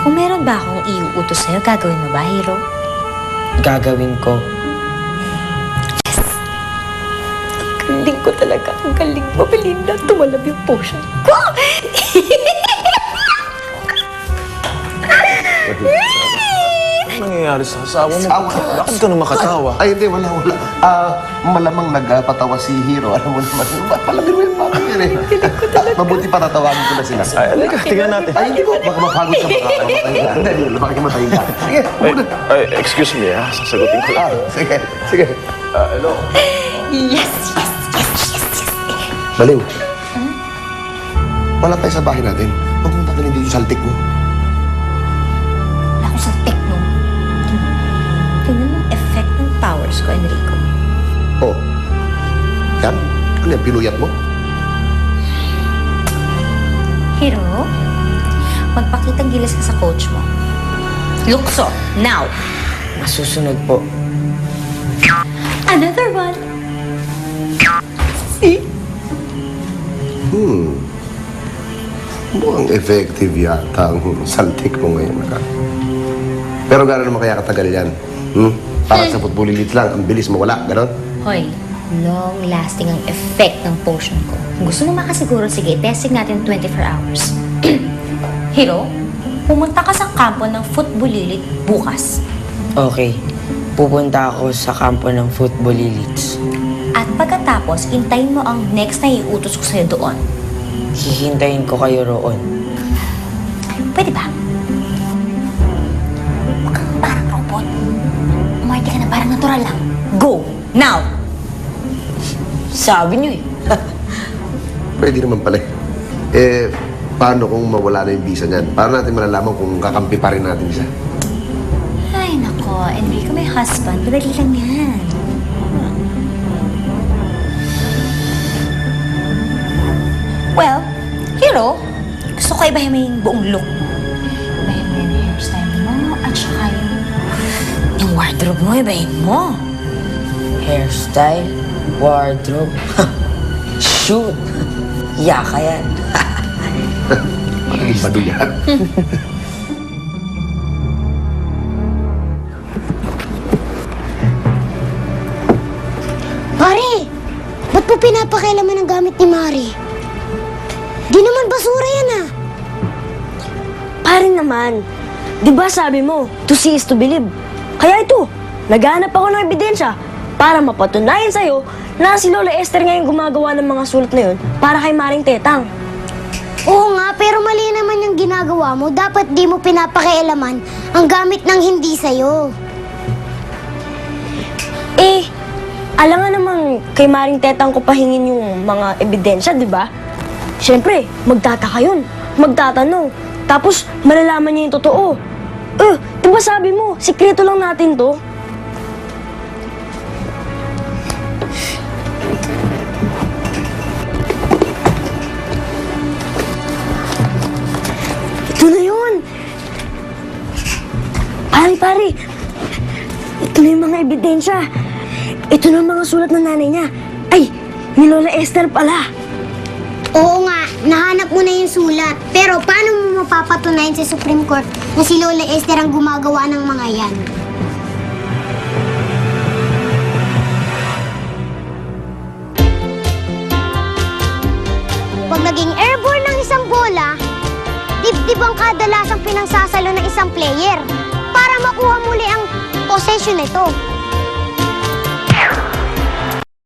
Kung meron ba akong iuutos sa'yo, gagawin mo ba, Hero? Gagawin ko. Ang galing ko talaga. Ang galing mo, Belinda. Tumalab yung potion ko. Ano nangyayari sa asawa mo? Bakit ka na makatawa? Ay, hindi, wala. Malamang nagpatawa si Hero. Alam mo naman, palagay mo yung bakit yun eh. Mabuti pa tatawagin ko na sila. Ay, halika, tingnan natin. Ay, hindi ko. Baka mapagod ka, baka mamatay ka. Hindi, baka matayin ka. Sige, Ay, excuse me ha, sasagutin ko lang. Sige. Hello? Yes. Baliw. Wala tayo sa bahay natin. Huwag mong tagalin dito yung saltik mo. Wala ko sa techno. Tingnan mo ang effect ng powers ko, Enrico. Oh. Yan. Ano yan, pinuyat mo? Hero, magpakitang gilas ka sa coach mo. Lukso, now! Masusunod po. Another one. See? Mukhang effective yata ang saltik mo ngayon. Pero gano'n naman kaya katagal yan? Parang sa football elite lang, ang bilis mawala, gano'n? Hoy, long-lasting ang effect ng potion ko. Kung gusto mo makasiguro, sige, testing natin 24 hours. Hero, pumunta ka sa kampo ng football elite bukas. Okay. Pupunta ako sa kampo ng football elites. At pagkatapos, intayin mo ang next na iutos ko sa'yo doon. Hihintayin ko kayo roon. Pwede ba? Huwag kang parang robot. Umarte ka na parang natural lang. Go! Now! Sabi niyo eh. Pwede naman pala paano kung mawala na yung visa niyan? Paano natin malalaman kung kakampi pa rin natin siya? Ay, nako. Enrico, may husband. Madali lang yan. Well, Hero, gusto ko ibahin mo yung buong look. Ibahin mo yung hairstyle mo at saka yung wardrobe mo, ibahin mo. Hairstyle, wardrobe, shoot. Yaka yan. Magiging bado yan. Pare! Ba't po pinapakailaman ang gamit ni Mari? Di naman basura yan ah! Pare naman, di ba sabi mo, to see is to believe? Kaya ito, naghahanap ako ng ebidensya para mapatunayan sa'yo na si Lola Esther ngayon gumagawa ng mga sulat na yun para kay Maring Tetang. Oo nga, pero mali naman yung ginagawa mo. Dapat di mo pinapakailaman ang gamit ng hindi sa'yo. Eh, alangan namang kay Maring Tetang ko pahingin yung mga ebidensya, di ba? Siyempre, magtataka yun, magtatanong, tapos malalaman niya yung totoo. Di ba sabi mo, sikreto lang natin to? Ito na yun! Pare, ito na yung mga ebidensya. Ito na yung mga sulat ng nanay niya. Ay, ni Lola Esther pala. Oo nga, nahanap mo na yung sulat. Pero paano mo mapapatunayan sa Supreme Court na si Lola Esther ang gumagawa ng mga yan? Pag naging airborne ng isang bola, dibdib ang kadalasang pinangsasalo ng isang player para makuha muli ang possession nito.